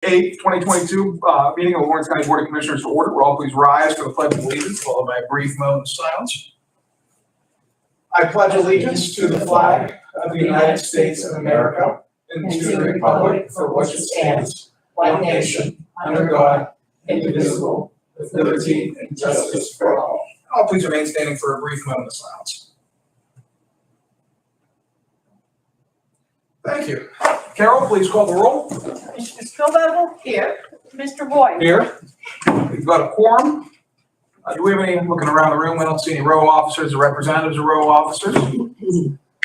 8th, 2022 meeting of the Lawrence County Board of Commissioners to order. Will all please rise for the Pledge of Allegiance, followed by a brief moment of silence. I pledge allegiance to the flag of the United States of America and to the republic for which it stands, one nation, under God, indivisible, with liberty and justice for all. All please remain standing for a brief moment of silence. Thank you. Carol, please call the roll. Mr. Spielvogel? Here. Mr. Boyd? Here. We've got a quorum. Do we have any, looking around the room, I don't see any row officers or representatives of row officers.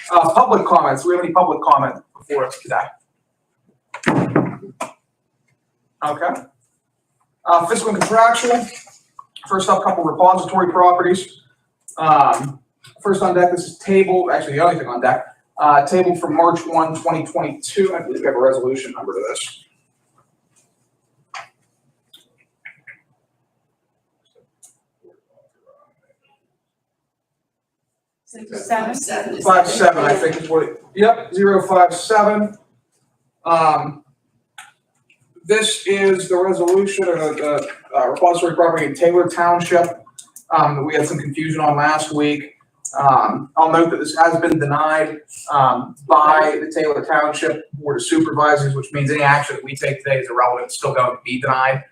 Public comments. Do we have any public comment before us today? Okay. Fiscal and contractual. First up, couple repository properties. First on deck, this is table, actually the only thing on deck. Table from March 1, 2022. I believe we have a resolution number to this. Seven. 57, I think is what it, yep, 057. This is the resolution of the repository property in Taylor Township that we had some confusion on last week. I'll note that this has been denied by the Taylor Township Board of Supervisors, which means any action that we take today is irrelevant. It's still going to be denied.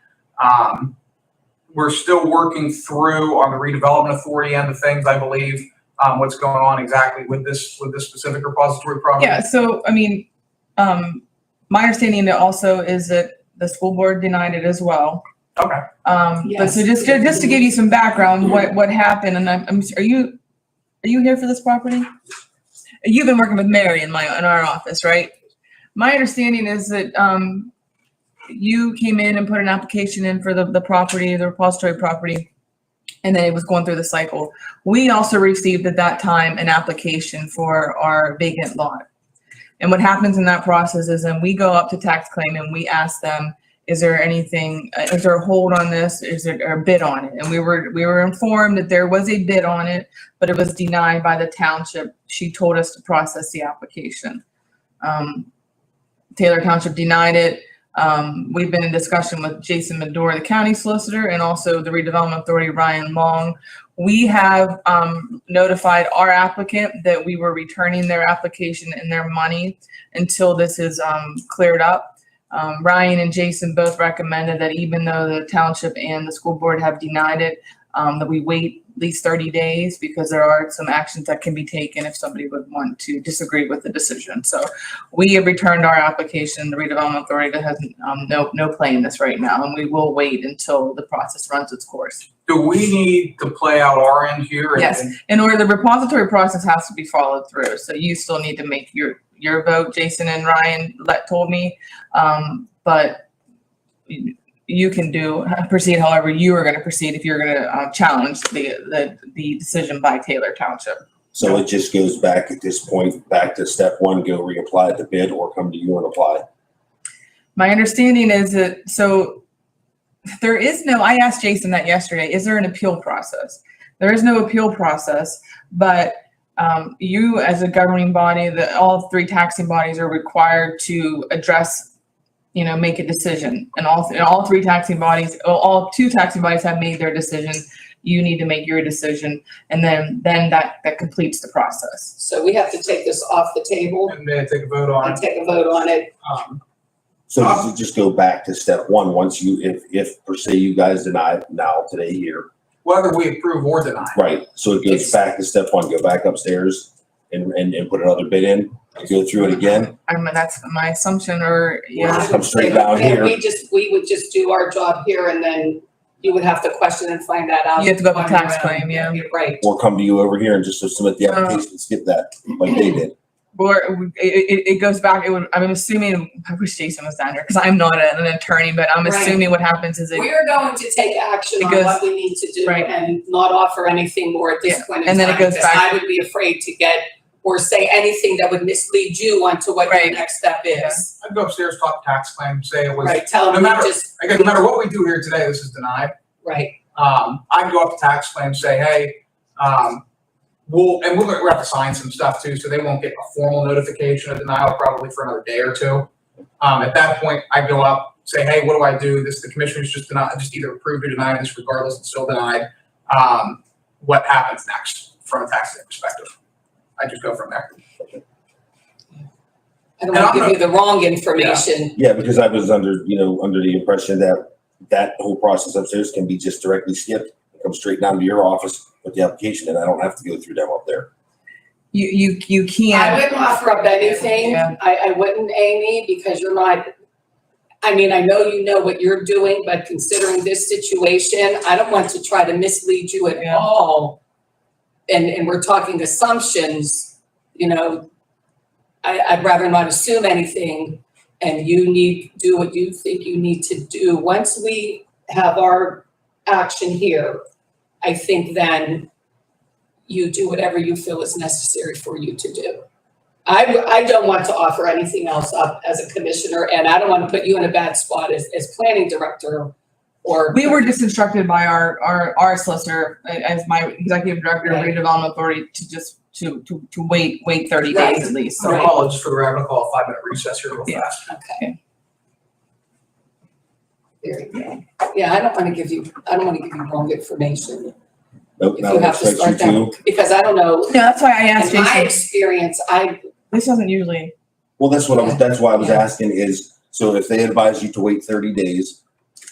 We're still working through on the redevelopment authority end of things, I believe. What's going on exactly with this specific repository property? Yeah, so I mean, my understanding also is that the school board denied it as well. Okay. But so just to give you some background, what happened, and are you here for this property? You've been working with Mary in our office, right? My understanding is that you came in and put an application in for the property, the repository property, and then it was going through the cycle. We also received at that time an application for our vacant lot. And what happens in that process is then we go up to tax claim and we ask them, is there anything, is there a hold on this? Is there a bid on it? And we were informed that there was a bid on it, but it was denied by the township. She told us to process the application. Taylor Township denied it. We've been in discussion with Jason Medora, the county solicitor, and also the redevelopment authority, Ryan Long. We have notified our applicant that we were returning their application and their money until this is cleared up. Ryan and Jason both recommended that even though the township and the school board have denied it, that we wait at least 30 days because there are some actions that can be taken if somebody would want to disagree with the decision. So we have returned our application. The redevelopment authority has no play in this right now, and we will wait until the process runs its course. Do we need to play out our end here? Yes, in order, the repository process has to be followed through. So you still need to make your vote. Jason and Ryan told me, but you can proceed however you are going to proceed if you're going to challenge the decision by Taylor Township. So it just goes back at this point, back to step one, go reapply the bid or come to you and apply. My understanding is that, so there is no, I asked Jason that yesterday, is there an appeal process? There is no appeal process, but you as a governing body, all three taxing bodies are required to address, make a decision, and all three taxing bodies, all two taxing bodies have made their decision. You need to make your decision, and then that completes the process. So we have to take this off the table And may I take a vote on and it? take a vote on it. So does it just go back to step one once you, if per se you guys deny it now today here? Whether we approve or deny. Right, so it goes back to step one, go back upstairs and put another bid in, and go through it again? I mean, that's my assumption, or yeah. Come straight down here. We would just do our job here, and then you would have to question and find that out. You have to go up to tax claim, yeah. You're right. Or come to you over here and just submit the application and skip that, like they did. Or it goes back. I'm assuming. I wish Jason was down here because I'm not an attorney, but I'm assuming what happens is We are going to take action on what we need to do and not offer anything more at this point in time. And then it goes back. I would be afraid to get or say anything that would mislead you onto what the next step is. I'd go upstairs, talk tax claim, say it was. Right. Tell them No matter what we do here today, this is denied. Right. I'd go up to tax claim, say, hey, we're have to sign some stuff too, so they won't get a formal notification of denial probably for another day or two. At that point, I go up, say, hey, what do I do? The commissioner's just either approved or denied this, regardless, it's still denied. What happens next from a taxing perspective? I just go from there. I don't want to give you the wrong information. Yeah, because I was under the impression that whole process upstairs can be just directly skipped and come straight down to your office with the application, and I don't have to go through them up there. You I can't. wouldn't offer up anything. Yeah. I wouldn't, Amy, because you're not, I mean, I know you know what you're doing, but considering this situation, I don't want to try to mislead you at all. And we're talking assumptions, I'd rather not assume anything, and you need to do what you think you need to do. Once we have our action here, I think then you do whatever you feel is necessary for you to do. I don't want to offer anything else up as a commissioner, and I don't want to put you in a bad spot as planning director or. We were just instructed by our solicitor as my executive director of redevelopment authority to just to wait 30 days at least. So So I'll just for the record, I'm gonna call a 5-minute recess here real fast. Okay. Very good. Yeah, I don't want to give you wrong information. Nope, If not you have to expect start you that, because I don't know. yeah, that's why I asked In my Jason. experience, This doesn't usually. Well, that's why I was Yeah. asking is, so if they advise you to wait 30 days,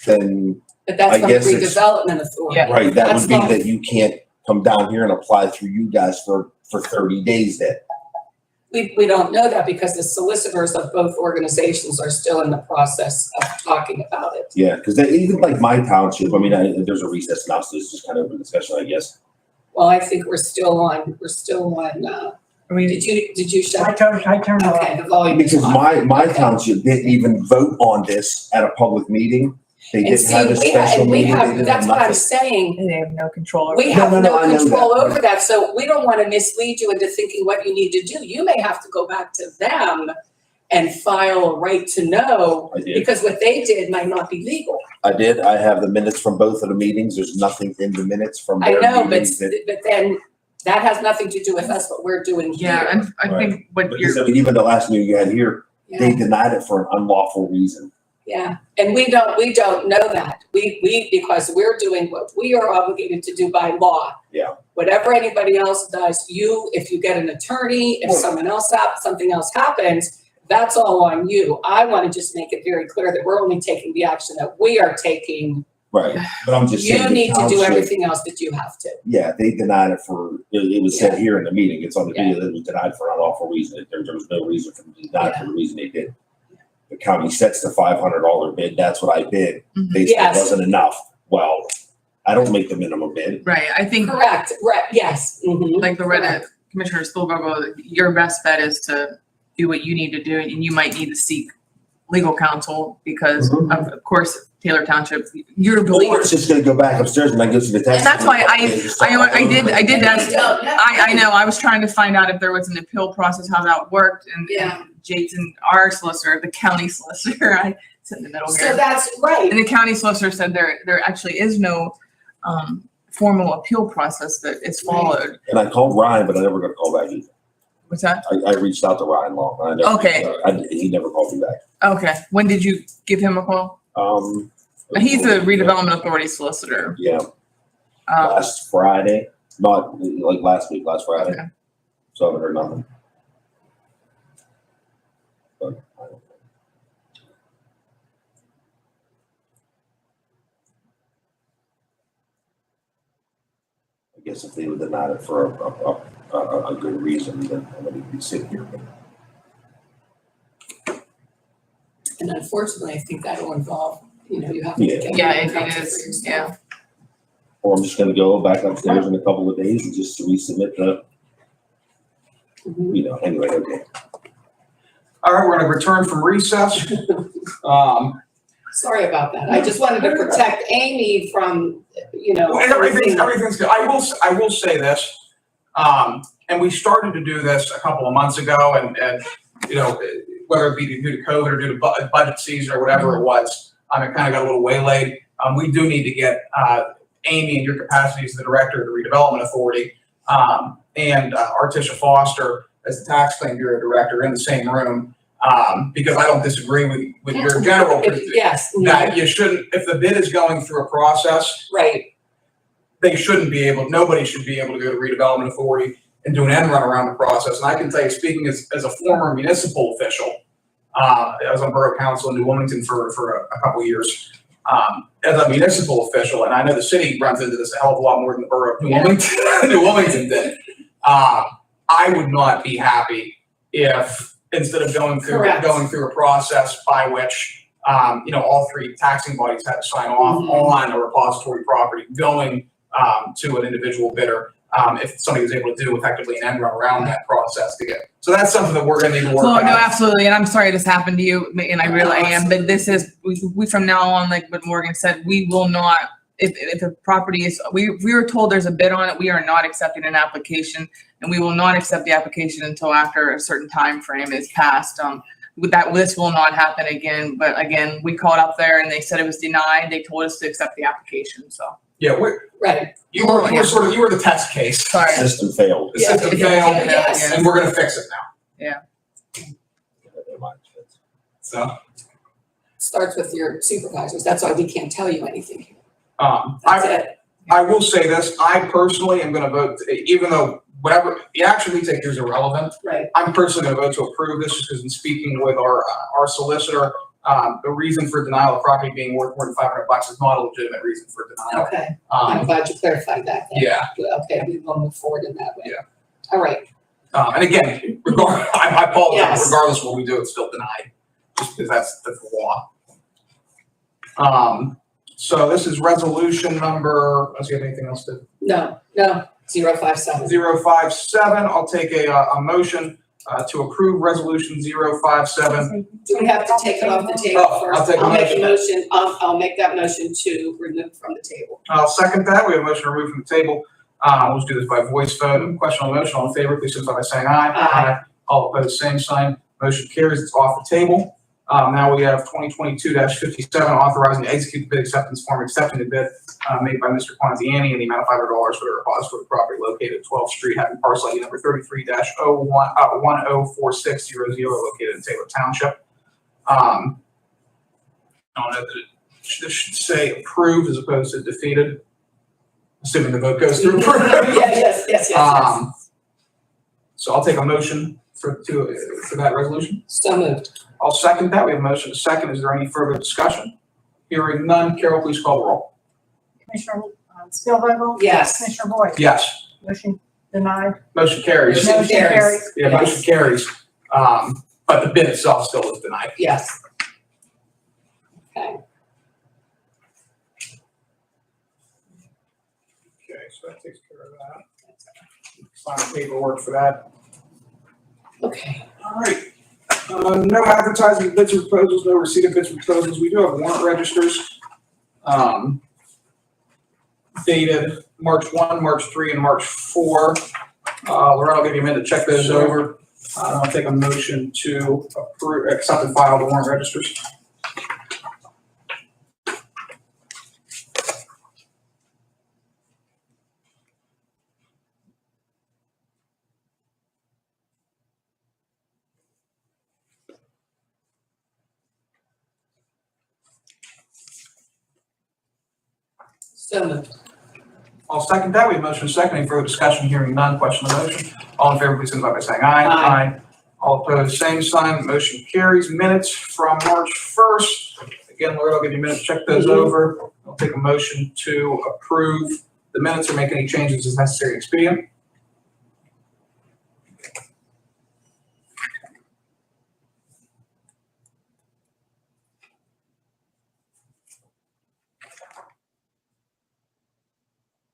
then, but that's I from the guess it's- redevelopment authority. Yeah. right, that That's would be not- that you can't come down here and apply through you guys for 30 days then. We don't know that because the solicitors of both organizations are still in the process of talking about it. Yeah, because even like my township, I mean, there's a recess now, so it's just kind of a discussion, I guess. Well, I think we're still on, I mean, did you shut? I turned it off. Okay, the volume is Because on. my Okay. township didn't even vote on this at a public meeting. They And didn't see, have a special meeting. They didn't that's have what I'm nothing. saying. they have no control over. We it. have No, no I know control that. over that, so we don't want to mislead you into thinking what you need to do. You may have to go back to them and file a right to know, I did. because what they did might not be legal. I did. I have the minutes from both of the meetings. There's nothing in the minutes from I their know, but meetings that. then that has nothing to do with us, what we're doing here. Yeah, and I think what Because, you're. I mean, even the last meeting you had here, they Yeah, denied it for an unlawful reason. yeah, and we don't know that. We, because we're doing what we are obligated to do by law. Yeah. Whatever anybody else does, if you get an attorney, if something else happens, that's all on you. I want to just make it very clear that we're only taking the action that we are taking. Right. But I'm just saying. You the need to do township- everything else that you have to. Yeah, they denied it it was said Yeah. here in the meeting. It's on the Yeah. video that it was denied for an unlawful reason. There was no reason for them to deny it for the reason they did. The county sets the $500 bid. That's what I bid. They said Yes. it wasn't enough. Well, I don't make the minimum bid. Right, I think Correct, right, yes. Mhm. like Commissioner Spielberg, your best bet is to do what you need to do, and you might need to seek legal counsel because of course, Taylor Township, your Or belief. it's just gonna go back upstairs and I go to the tax. And that's why I did ask, We don't know. I know, I was trying to find out if there was an appeal process, how that worked, and Yeah. Jason, our solicitor, the county solicitor, I sit in the middle So here. that's right. And the county solicitor said there actually is no, formal appeal process that is followed. And I called Ryan, but I never got a call back either. What's that? I reached out to Ryan Long. And I never, Okay. he never called me back. Okay, when did you give him a call? He's the redevelopment authority solicitor. Yeah, Um, last Friday, not like last week, last Friday. Okay. So I haven't heard nothing. But, I don't know. I guess if they would deny it for a good reason, then I wouldn't be sitting here. And unfortunately, I think that'll involve, you have to Yeah. get. Yeah, legal it counsel is, for yourself. yeah. Or I'm just gonna go back upstairs in a couple of days and just resubmit Mhm. anyway, okay. All right, we're gonna return from recess. Sorry about that. I just wanted to protect Amy from, Well, everything's good. I will say this, and we started to do this a couple of months ago, and whether it be due to COVID or due to budget season or whatever it was, it kind of got a little waylaid. We do need to get Amy in your capacity as the director of the redevelopment authority, and Artisha Foster as the tax claim bureau director in the same room, Because I don't disagree with your general, Yes, that you shouldn't, if the bid is going through a process, right, they shouldn't be able, nobody should be able to go to redevelopment authority and do an end run around the process. And I can tell you, speaking as a former municipal official, I was on borough council in New Wilmington for a couple of years. As a municipal official, and I know the city runs into this a hell of a lot more than the borough of New Wilmington, New Wilmington did. I would not be happy if, instead of going through a process by which, all three taxing bodies had to sign off on a repository property going to an individual bidder, if somebody was able to do effectively an end run around that process to get. So that's something that we're gonna need to work on. Well, no, absolutely. And I'm sorry this happened to you, and I really am, but this is, we from now on, like what Morgan said, we will not, if the property is, we were told there's a bid on it, we are not accepting an application, and we will not accept the application until after a certain time frame is passed. This will not happen again, but again, we called up there and they said it was denied. They told us to accept the application, so. Yeah, right. you were the test case. Sorry. System failed. The system failed, Yes. and we're gonna fix it now. Yeah. So, Starts with your supervisors. That's why we can't tell you anything. That's I it. will say this, I personally am gonna vote, even though whatever, the action we take here is irrelevant, Right. I'm personally gonna vote to approve this, just because in speaking with our solicitor, the reason for denial of property being worth more than $500 is not a legitimate reason for denial. Okay. I'm glad you clarified that. Then. Yeah. Okay, we will move forward in that way. Yeah. All right. And again, I apologize, Yes. regardless of what we do, it's still denied, just because that's the law. So this is resolution number, unless you have anything else to? No, 057. 057, I'll take a motion to approve resolution 057. Do we have to take it off the table Oh, first? I'll take a make a motion. motion. I'll make that motion to remove from the table. I'll second that. We have a motion to remove from the table. We'll just do this by voice vote. Question on the motion, all in favor, please signify by saying aye. Aye. All opposed, same sign. Motion carries. It's off the table. Now we have 2022-57, authorizing to execute the bid acceptance form, accepting the bid made by Mr. Quanziani in the amount of $500 for the repository property located at 12th Street, having parcel ID number 33-104600 located in Taylor Township. I don't know that this should say approved as opposed to defeated, assuming the vote goes through. Yes. So I'll take a motion for that resolution. So moved. I'll second that. We have a motion to second. Is there any further discussion? Hearing none. Carol, please call the roll. Commissioner Spielvogel? Yes. Commissioner Boyd? Yes. Motion denied. Motion carries. Motion carries. Yeah, Yes. motion carries. But the bid itself still is denied. Yes. Okay. Okay, so that takes care of that. Sign the paperwork for that. Okay. All right. No advertising of bids or proposals, no receipt of bids or proposals. We do have warrant registers. Dated March 1, March 3, and March 4. Loretta, I'll give you a minute to check those over. I'll take a motion to approve, accept and file the warrant registers. So moved. I'll second that. We have motion and second. Any further discussion? Hearing none. Question on the motion. All in favor, please signify by saying aye. Aye. All opposed, same sign. Motion carries. Minutes from March 1st. Again, Loretta, I'll give you a minute to check those over. I'll take a motion to approve the minutes or make any changes as necessary and expedient.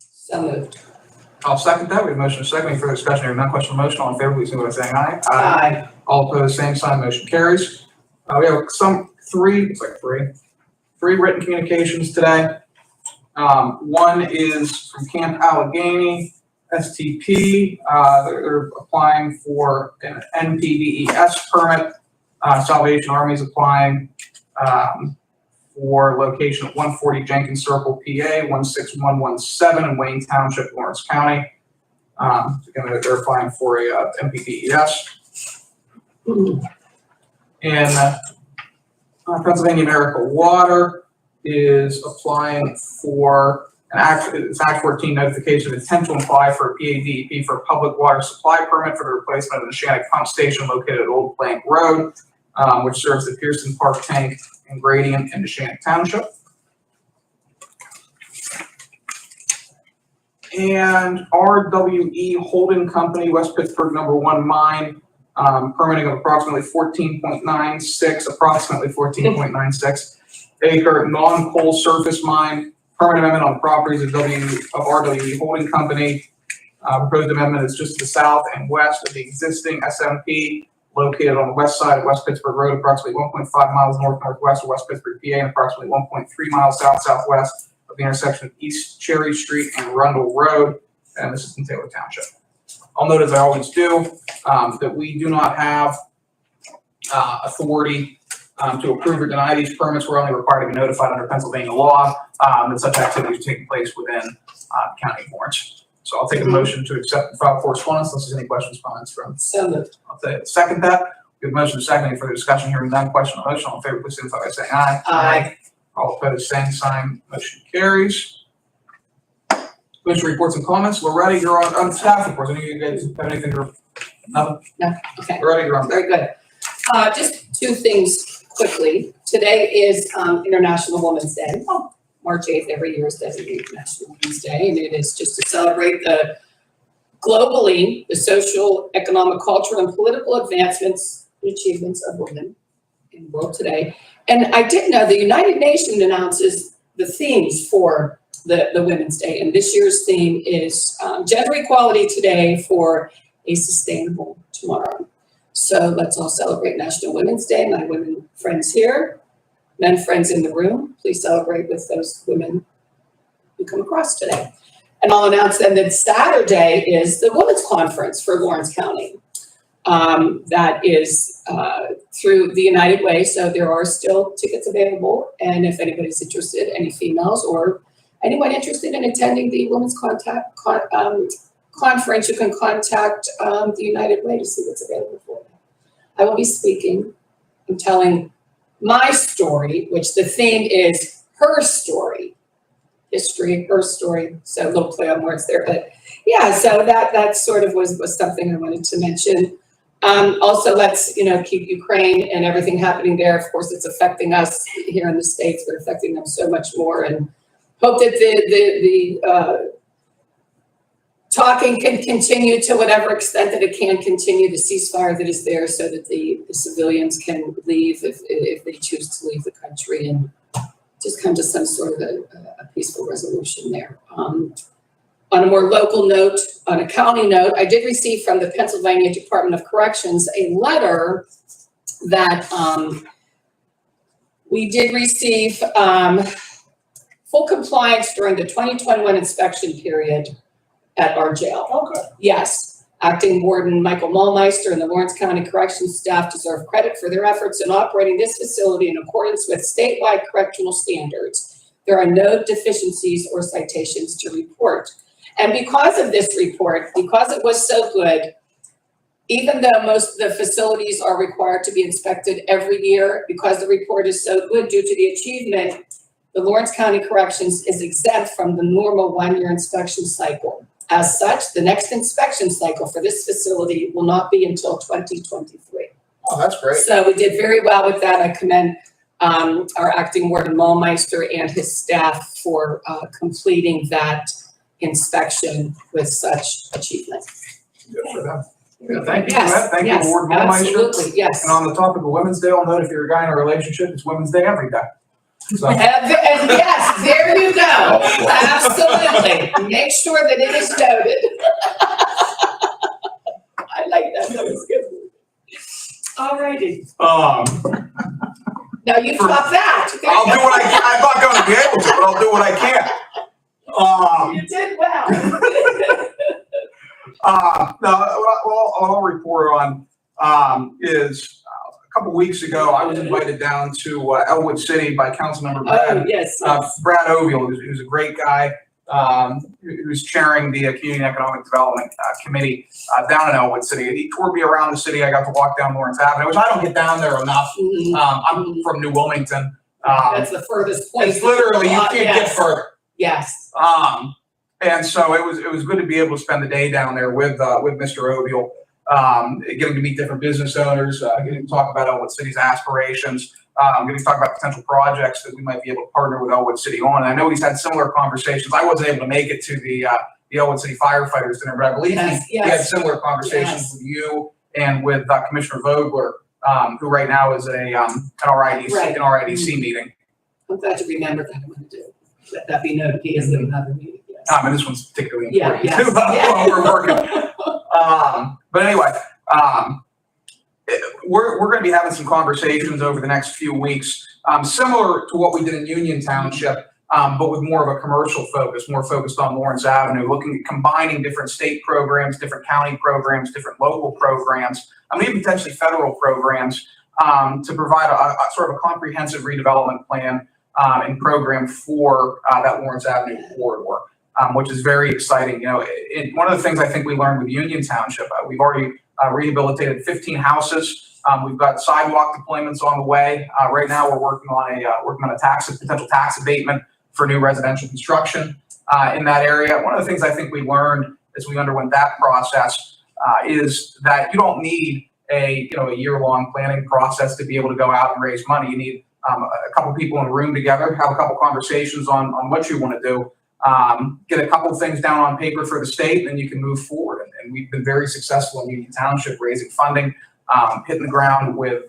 So moved. I'll second that. We have motion and second. Any further discussion? Hearing none. Question on the motion. All in favor, please signify by saying aye. Aye. All opposed, same sign, motion carries. We have three written communications today. One is from Camp Allegheny, STP. They're applying for an NPDES permit. Salvation Army is applying for location at 140 Jenkins Circle, PA, 16117 in Wayne Township, Lawrence County. Again, they're applying for a NPDES. And Pennsylvania American Water is applying for it's Act 14 notification of intent to apply for a PADEP for a public water supply permit for the replacement of the Shannock Pump Station located at Old Plank Road, which serves the Pearson Park Tank and Gradient in the Shannock Township. And RWE Holding Company, West Pittsburgh #1 mine, permitting of approximately 14.96 acre non-coal surface mine. Permit amendment on properties of RWE Holding Company. Proposed amendment is just to the south and west of the existing SMP located on the west side of West Pittsburgh Road, approximately 1.5 miles north-northwest of West Pittsburgh, PA, and approximately 1.3 miles south-southwest of the intersection of East Cherry Street and Rundle Road. And this is in Taylor Township. I'll note, as I always do, that we do not have authority to approve or deny these permits. We're only required to be notified under Pennsylvania law that such activities are taking place within county warrants. So I'll take a motion to accept and file correspondence unless there's any questions, comments from. So moved. I'll second that. We have a motion to second. Any further discussion? Hearing none. Question on motion. All in favor, please signify by saying aye. Aye. All opposed, same sign. Motion carries. Commissioner reports and comments. Loretta, you're on staff reports. Any of you guys have anything to? Nothing? No, okay. Loretta, you're on. Very good. Just two things quickly. Today is International Women's Day. March 8th every year is designated National Women's Day, and it is just to celebrate globally the social, economic, cultural, and political advancements and achievements of women in the world today. And I did know the United Nations announces the themes for the Women's Day, and this year's theme is gender equality today for a sustainable tomorrow. So let's all celebrate National Women's Day. My women friends here, men friends in the room, please celebrate with those women who come across today. And I'll announce then that Saturday is the Women's Conference for Lawrence County. That is through the United Way, so there are still tickets available. And if anybody's interested, any females or anyone interested in attending the Women's Conference, you can contact the United Way to see what's available for them. I will be speaking and telling my story, which the theme is her story, history, her story. So a little play on words there, but yeah, so that sort of was something I wanted to mention. Also, let's keep Ukraine and everything happening there. Of course, it's affecting us here in the States, but affecting them so much more. And hope that the talking can continue to whatever extent that it can continue, the ceasefire that is there, so that the civilians can leave if they choose to leave the country, and just come to some sort of a peaceful resolution there. On a more local note, on a county note, I did receive from the Pennsylvania Department of Corrections a letter that we did receive full compliance during the 2021 inspection period at our jail. Okay. Yes. Acting Warden Michael Mullmeister and the Lawrence County Corrections staff deserve credit for their efforts in operating this facility in accordance with statewide correctional standards. There are no deficiencies or citations to report. And because of this report, because it was so good, even though most of the facilities are required to be inspected every year, because the report is so good due to the achievement, the Lawrence County Corrections is exempt from the normal one-year inspection cycle. As such, the next inspection cycle for this facility will not be until 2023. Oh, that's great. So we did very well with that. I commend our acting warden Mullmeister and his staff for completing that inspection with such achievement. Good for them. Yeah, thank you for Yes, that. Thank yes, you, Warden Mullmeister. absolutely, yes. And on the topic of Women's Day, I'll note if you're a guy in a relationship, it's Women's Day every day. So, Yes, there you go. Absolutely. Make sure that it is noted. I like that. That was good. All righty. Now you top that. I'll do what I can. I'm not going to be able to, but I'll do what I can. You did well. Now, what I'll report on is a couple weeks ago, I was invited down to Elwood City by Councilmember Oh, yes. Brad Oviel, who's a great guy. who's chairing the Community and Economic Development Committee down in Elwood City. He toured me around the city. I got to walk down Lawrence Avenue, which I don't get down there enough. I'm from New Wilmington. That's the furthest point. It's literally, you can't get Yes. further. Yes. And so it was good to be able to spend the day down there with Mr. Oviel, getting to meet different business owners, getting to talk about Elwood City's aspirations, getting to talk about potential projects that we might be able to partner with Elwood City on. And I know he's had similar conversations. I wasn't able to make it to the Elwood City firefighters dinner, but I believe he had similar conversations with you and with Commissioner Vogler, who right now is an RIDC meeting. I'm glad you remembered that. I'm going to do. Let that be noted. He is in another meeting. Yes. And this one's particularly important Yeah, too, yes. while we're working. But anyway, we're going to be having some conversations over the next few weeks, similar to what we did in Union Township, but with more of a commercial focus, more focused on Lawrence Avenue, looking at combining different state programs, different county programs, different local programs, even potentially federal programs, to provide a sort of a comprehensive redevelopment plan and program for that Lawrence Avenue corridor, which is very exciting. You know, one of the things I think we learned with Union Township, we've already rehabilitated 15 houses. We've got sidewalk deployments on the way. Right now, we're working on a potential tax abatement for new residential construction in that area. One of the things I think we learned as we underwent that process is that you don't need a year-long planning process to be able to go out and raise money. You need a couple people in a room together, have a couple conversations on what you want to do, get a couple things down on paper for the state, and you can move forward. And we've been very successful in Union Township raising funding, hitting the ground with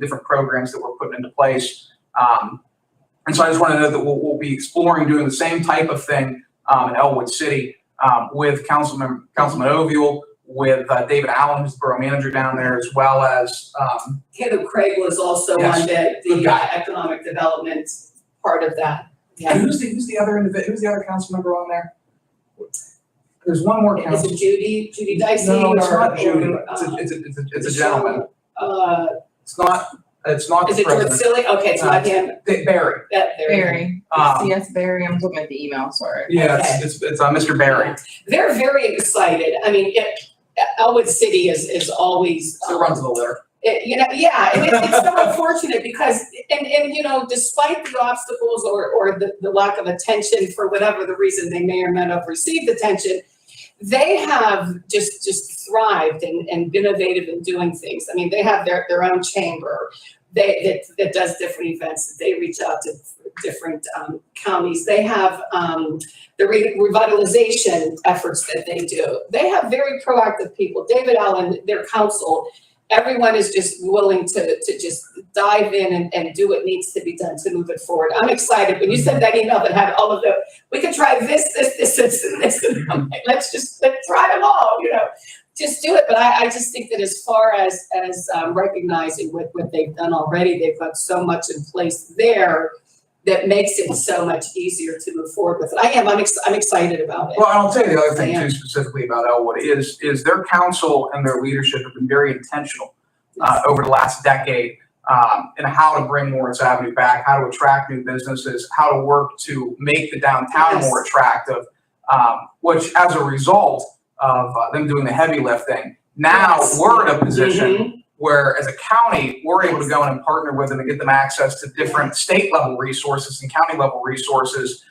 different programs that we're putting into place. And so I just want to know that we'll be exploring doing the same type of thing in Elwood City with Councilman Oviel, with David Allen, who's the borough manager down there, as well as Caleb Craig was also Yes. on the economic development part of that. Yeah. and who's the other council member on there? There's one more Is council. it Judy Dicey? No, it's or- not Judy. or, It's a gentleman. It's not Is the it George president. Silly? Okay, it's not him. Barry. Barry. Um, Yes, Barry. I'm looking at the email, sorry. Yeah, Okay. it's Mr. Barry. They're very excited. I mean, Elwood City is always. So it runs the litter. And it's so unfortunate because, despite the obstacles or the lack of attention for whatever the reason they may or may not have received attention, they have just thrived and been innovative in doing things. I mean, they have their own chamber that does different events. They reach out to different counties. They have the revitalization efforts that they do. They have very proactive people. David Allen, their council, everyone is just willing to just dive in and do what needs to be done to move it forward. I'm excited. When you sent that email that had all of we could try this, and this, and I'm like, let's try them all, just do it. But I just think that as far as recognizing what they've done already, they've got so much in place there that makes it so much easier to move forward with it. I'm excited about it. Well, and I'll tell you the other thing too, specifically about Elwood, is their council and their leadership have been very intentional over the last decade in how to bring Lawrence Avenue back, how to attract new businesses, how to work to make the downtown more attractive, which as a result of them doing the heavy lifting, now we're in a position where as a county, we're able to go in and partner with them and get them access to different state level resources and county level resources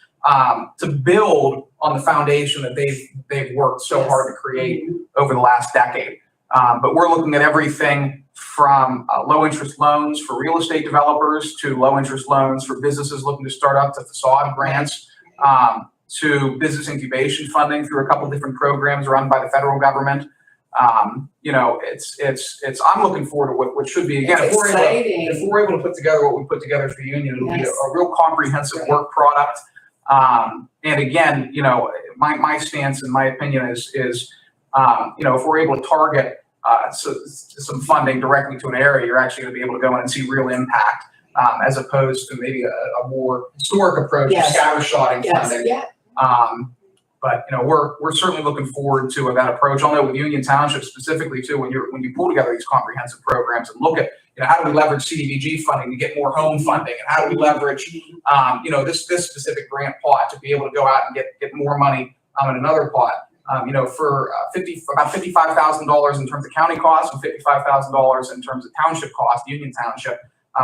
to build on the foundation that they've worked so hard to create over the last decade. But we're looking at everything from low interest loans for real estate developers to low interest loans for businesses looking to start up, to facade grants, to business incubation funding through a couple different programs run by the federal government. I'm looking forward to what should be, again, if we're able to put together what we put together for Union, it'll be a real comprehensive work product. And again, my stance and my opinion is if we're able to target some funding directly to an area, you're actually going to be able to go in and see real impact, as opposed to maybe a more historic approach of scattershotting funding. But, we're certainly looking forward to that approach. I'll know with Union Township specifically too, when you pull together these comprehensive programs and look at, how do we leverage CDBG funding to get more home funding, and how do we leverage, this specific grant pot to be able to go out and get more money in another pot. For about $55,000 in terms of county costs and $55,000 in terms of township costs, Union Township,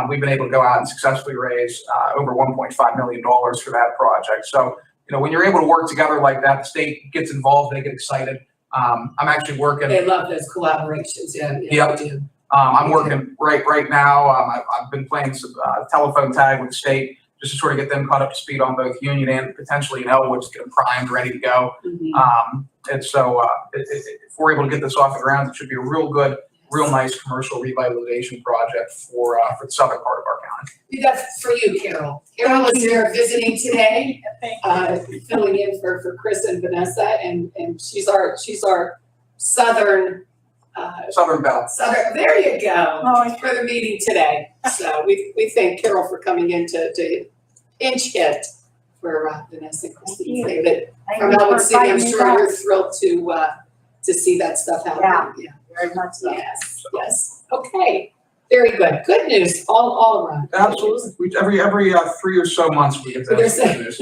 we've been able to go out and successfully raise over $1.5 million for that project. So, when you're able to work together like that, the state gets involved, they get excited. I'm actually working. They love those collaborations, yeah. Yep. They do. I'm working right now. I've been playing some telephone tag with the state just to sort of get them caught up to speed on both Union and potentially Elwood, just get them primed, ready to go. Mhm. And so if we're able to get this off the ground, it should be a real nice commercial revitalization project for the southern part of our county. That's for you, Carol. Carol is here visiting today, filling in for Chris and Vanessa, and she's our southern Southern Belle. there you go, Oh, for the meeting today. So we thank Carol for coming in to pinch hit for Vanessa and Christine. Thank But thank from you Elwood for City, I'm inviting me sure you're back. thrilled to see that stuff happen. Yeah. Very much so. Yes. Okay. Very good. Good news all around. Absolutely. Every 3 or so months we get that There's a- news.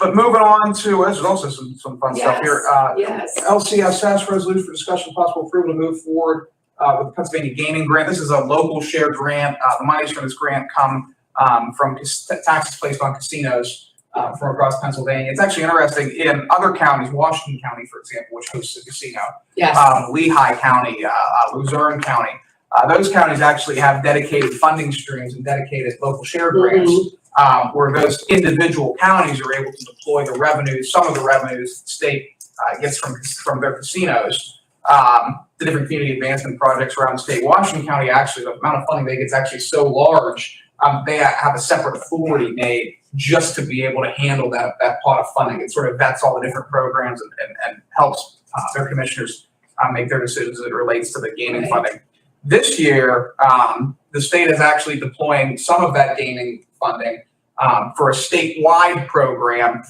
But moving on to, there's also some fun stuff here. Yes. LCSS resolution for discussion possible approval to move forward with the Pennsylvania Gaming Grant. This is a local share grant. The monies from this grant come from taxes placed on casinos from across Pennsylvania. It's actually interesting in other counties, Washington County, for example, which hosts a casino, Yes. Lehigh County, Luzerne County. Those counties actually have dedicated funding streams and dedicated local share grants. Where those individual counties are able to deploy the revenues, some of the revenues the state gets from their casinos, the different community advancement projects around the state. Washington County, actually, the amount of funding they get is actually so large, they have a separate authority made just to be able to handle that pot of funding. It sort of vets all the different programs and helps their commissioners make their decisions as it relates to the gaming funding. This year, the state is actually deploying some of that gaming funding for a statewide program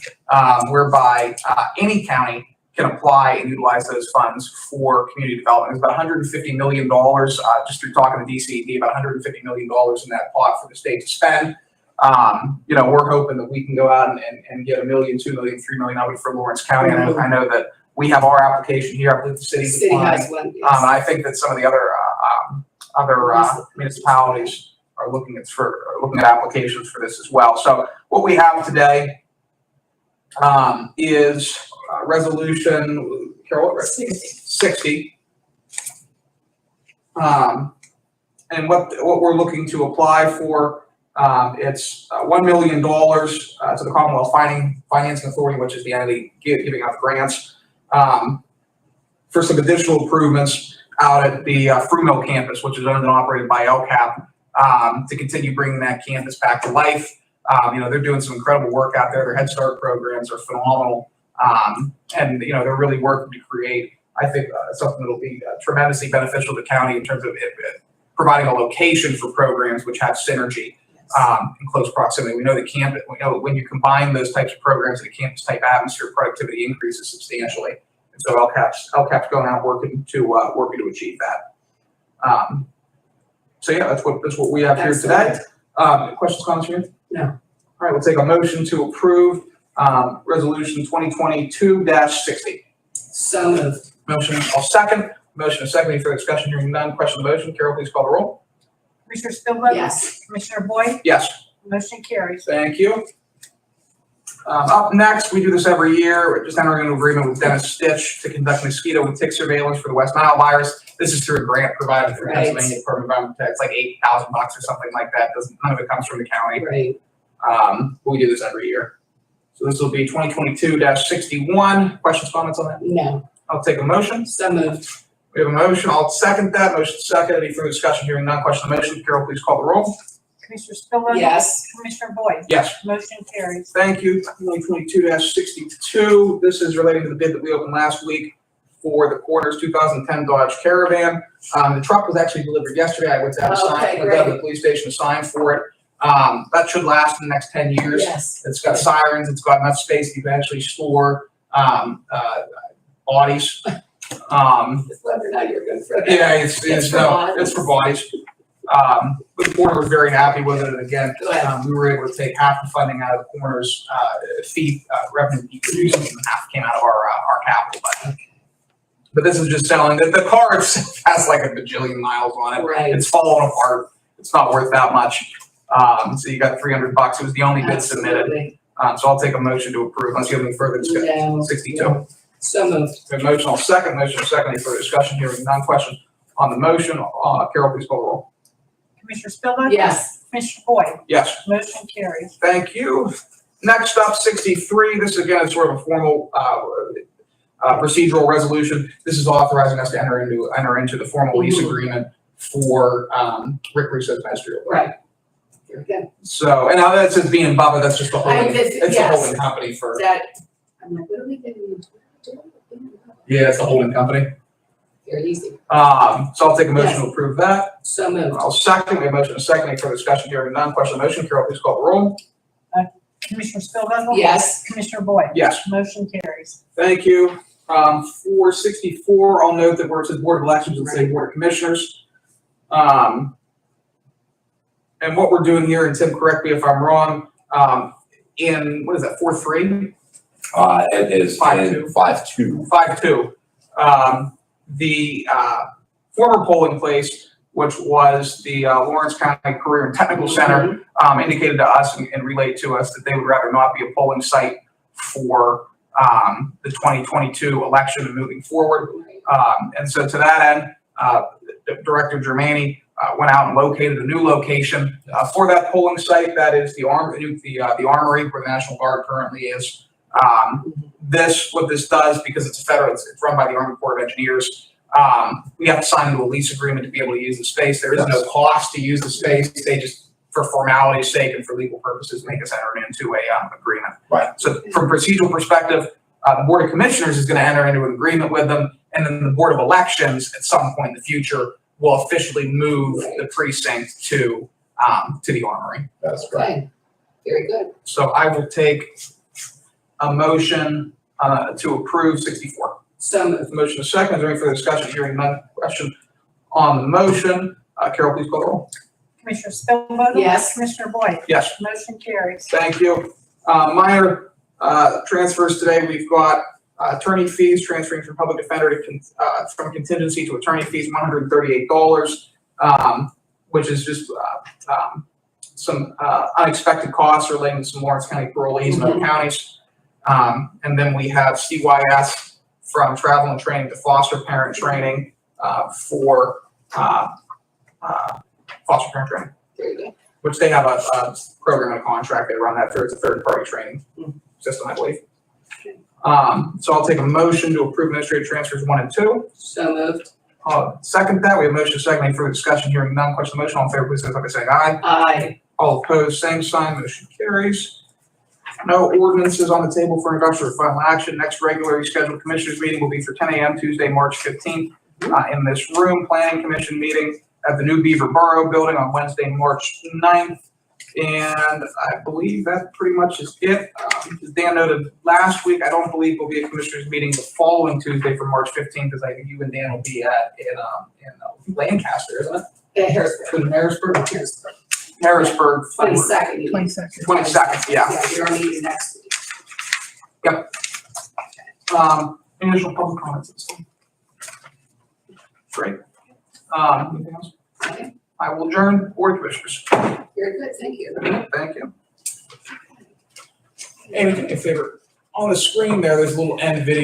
whereby any county can apply and utilize those funds for community development. It's about $150 million, just through talking to DCED, about $150 million in that pot for the state to spend. We're hoping that we can go out and get $1 million, $2 million, $3 million out for Lawrence County. I know that we have our application here. I believe the City city's applying. has one. And I think that some of the other municipalities are looking at applications for this as well. So what we have today is resolution, Carol, what, 60. And what we're looking to apply for, it's $1 million to the Commonwealth Financing Authority, which is the entity giving out grants, for some additional improvements out at the Frumill campus, which is owned and operated by LCAP, to continue bringing that campus back to life. They're doing some incredible work out there. Their Head Start programs are phenomenal. And they're really working to create, I think, something that'll be tremendously beneficial to the county in terms of providing a location for programs which have synergy in close proximity. We know the campus, when you combine those types of programs in a campus type atmosphere, productivity increases substantially. And so LCAP's going out working to achieve that. So yeah, that's what we have here today. Questions, comments from you? No. All right, we'll take a motion to approve resolution 2022-60. So moved. Motion, I'll second. Motion is second. Any further discussion? Hearing none. Question on the motion. Carol, please call the roll. Commissioner Spillier. Yes. Commissioner Boyd. Yes. Motion carries. Thank you. Up next, we do this every year. We're just entering an agreement with Dennis Stitch to conduct mosquito and tick surveillance for the West Nile virus. This is through a grant provided through Right. Pennsylvania Department of Environmental Protection. It's like $8,000 or something like that. None of it comes from the county. Right. We do this every year. So this will be 2022-61. Questions, comments on that? No. I'll take a motion. So moved. We have a motion. I'll second that. Motion second. Any further discussion? Hearing none. Question on the motion. Carol, please call the roll. Commissioner Spillier. Yes. Commissioner Boyd. Yes. Motion carries. Thank you. 2022-62. This is relating to the bid that we opened last week for the Corners 2010 Dodge Caravan. The truck was actually delivered yesterday. I went to have a sign, Okay, went down to great. the police station to sign for it. That should last in the next 10 years. Yes. It's got sirens, it's got enough space you can actually store, bodies. Just whether or not you're good for that. Yeah, it's for bodies. it's for bodies. But the coroner was very happy with it, and again, Good. we were able to take half the funding out of the coroner's, fee, revenue fee producing, and half came out of our capital budget. But this is just selling, the car itself has like a bajillion miles on it. Right. It's falling apart, it's not worth that much. So you got $300, it was the only bid submitted. Absolutely. So I'll take a motion to approve, unless you have any further discussion. No. 62. So moved. A motion, second, any further discussion, hearing none, question on the motion, Carol, please call the roll. Commissioner Spillier. Yes. Commissioner Boyd. Yes, Motion carries. thank you. Next up, 63, this again is sort of a formal, procedural resolution. This is authorizing us to enter into the formal lease agreement for, Rick Russo's ministerial. Right. Very good. So, and now that's just being Bubba, that's just the holding, it's the Yes. holding company for, That, I'm like, what are we going to do? yeah, it's the holding company. Very easy. So I'll take a motion Yes. to approve that. So moved. I'll second, we have a motion and a second, any further discussion, hearing none, question on the motion, Carol, please call the roll. Commissioner Spillier. Yes. Commissioner Boyd. Yes. Motion carries. Thank you. For 64, I'll note that where it says Board of Elections, it'll say Board of Commissioners. And what we're doing here, and Tim, correct me if I'm wrong, in, what is that, 4-3? It is 5-2. 5-2. 5-2. The former polling place, which was the Lawrence County Career and Technical Center, indicated to us and relayed to us that they would rather not be a polling site for the 2022 election and moving forward. And so to that end, Director Germani went out and located a new location for that polling site. That is the Armory where the National Guard currently is. What this does, because it's a federal, it's run by the Army Corps of Engineers. We have to sign into a lease agreement to be able to use the space. There is no cost to use the space. They just, for formality's sake and for legal purposes, make us enter into a agreement. Right. So from a procedural perspective, the Board of Commissioners is going to enter into an agreement with them, and then the Board of Elections at some point in the future will officially move the precinct to the Armory. That's right. Okay. Very good. So I will take a motion to approve 64. So moved. Motion is second. Is there any further discussion? Hearing none. Question on the motion. Carol, please call the roll. Commissioner Spillier. Yes. Commissioner Boyd. Yes. Motion carries. Thank you. Minor transfers today. We've got attorney fees transferring from public defender to from contingency to attorney fees, $138, which is just some unexpected costs relating to some Lawrence County parolees and other counties. And then we have CYS from travel and training to foster parent training for foster parent training, Very good. which they have a program and a contract. They run that through. It's a third-party training system, I believe. So I'll take a motion to approve administrative transfers 1 and 2. So moved. Second that, we have motion second, any further discussion, hearing none, question on the motion, all in favor, please signify by saying aye. Aye. All opposed, same sign, motion carries. No ordinances on the table for introduction or final action. Next regularly scheduled commissioners meeting will be for 10 a.m. Tuesday, March 15th, in this room. Planning Commission meeting at the new Beaver Borough Building on Wednesday, March 9th. And I believe that pretty much is it. As Dan noted last week, I don't believe will be a commissioners meeting the following Tuesday for March 15th, because I think you and Dan will be in Lancaster, isn't it? Harrisburg. Harrisburg. Harrisburg. Harrisburg. 22nd. 22nd. 22nd, yeah. Yeah, you're meeting next week. Any additional public comments at this time? Great. Anything else? Okay. I will adjourn. Board of Commissioners. Very good. Thank you. Thank you. Amy, do me a favor. On the screen there's a little end video.